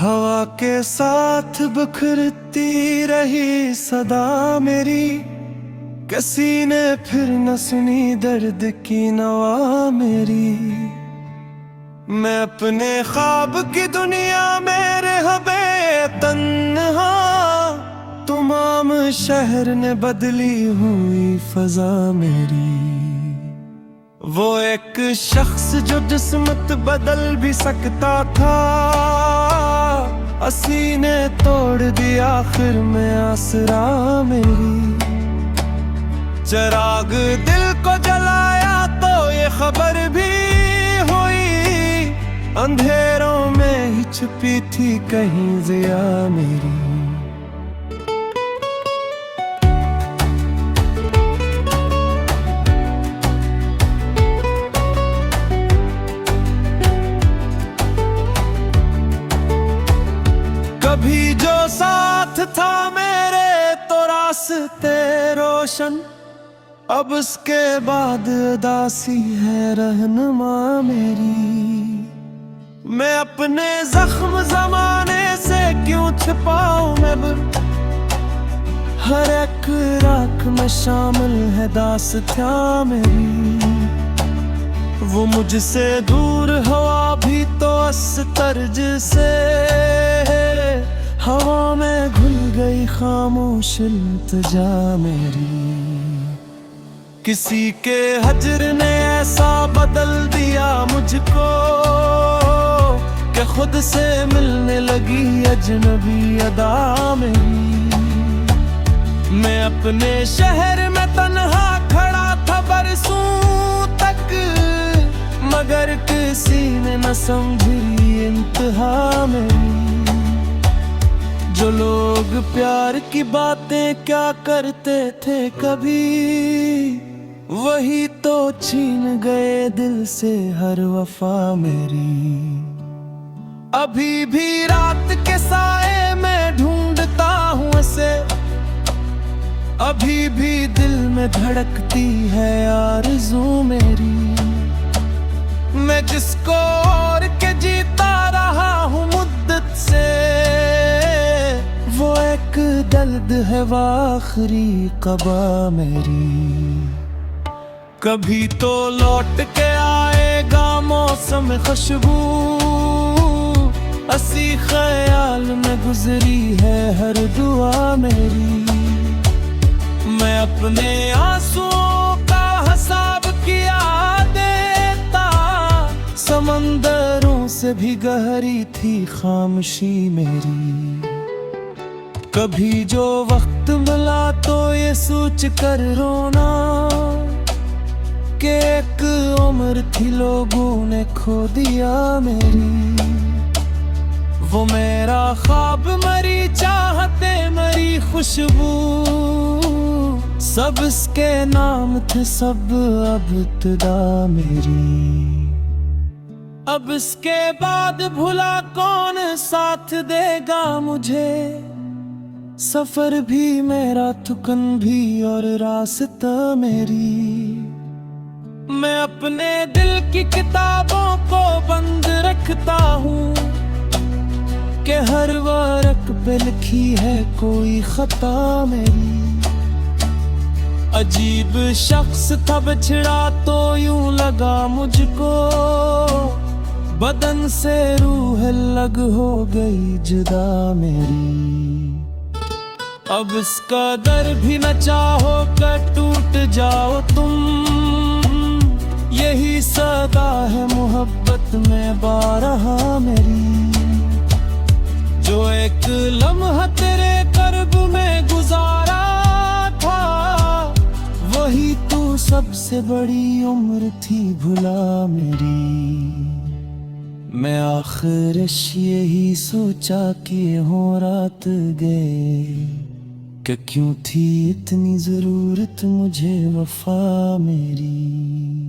हवा के साथ बिखरती रही सदा मेरी, किसी ने फिर न सुनी दर्द की नवा मेरी। मैं अपने ख्वाब की दुनिया में रहबे तन्हा, तमाम शहर ने बदली हुई फजा मेरी। वो एक शख्स जो जिस्मत बदल भी सकता था, असी ने तोड़ दिया आखिर में आसरा मेरी। चिराग दिल को जलाया तो ये खबर भी हुई, अंधेरों में ही छुपी थी कहीं जिया मेरी। कभी जो साथ था मेरे तो रास्ते रोशन, अब उसके बाद उदासी है रहनुमा मेरी। मैं अपने जख्म जमाने से क्यों छिपाऊं मैं, हर एक राख में शामिल है दास्तां मेरी। वो मुझसे दूर हवा भी तो अस्तर्ज से, हवा में घुल गई खामोश इल्तिजा मेरी। किसी के हजर ने ऐसा बदल दिया मुझको, कि खुद से मिलने लगी अजनबी अदा मेरी। मैं अपने शहर में तन्हा खड़ा था बरसों तक, मगर किसी ने न समझी इंतहा मेरी। जो लोग प्यार की बातें क्या करते थे कभी, वही तो छीन गए दिल से हर वफा मेरी। अभी भी रात के साए में ढूंढता हूँ उसे, अभी भी दिल में धड़कती है आरज़ू मेरी। मैं जिसको और के जीता रहा हूँ मुद्दत से, वो एक दर्द है आखिरी क़बा मेरी। कभी तो लौट के आएगा मौसम खुशबू, असी ख्याल में गुजरी है हर दुआ मेरी। मैं अपने आंसुओं का हिसाब किया देता, समंदरों से भी गहरी थी खामोशी मेरी। कभी जो वक्त मिला तो ये सोच कर रोना, कि एक उम्र थी लोगों ने खो दिया मेरी। वो मेरा ख्वाब मरी चाहते मरी खुशबू, सब इसके नाम थे सब अब इब्तिदा मेरी। अब इसके बाद भुला कौन साथ देगा मुझे, सफर भी मेरा थुकन भी और रास्ता मेरी। मैं अपने दिल की किताबों को बंद रखता हूँ, कि हर वारक पे लिखी है कोई खता मेरी। अजीब शख्स था बिछड़ा तो यूं लगा मुझको, बदन से रूह अलग हो गई जुदा मेरी। अब इसका दर भी न चाहो कर टूट जाओ तुम, यही सदा है मोहब्बत में बारहा मेरी। जो एक लम्हा तेरे कर्ब में गुजारा था, वही तू सबसे बड़ी उम्र थी भुला मेरी। मैं आखिर यही सोचा कि हो रात गए, कि क्यों थी इतनी जरूरत मुझे वफा मेरी।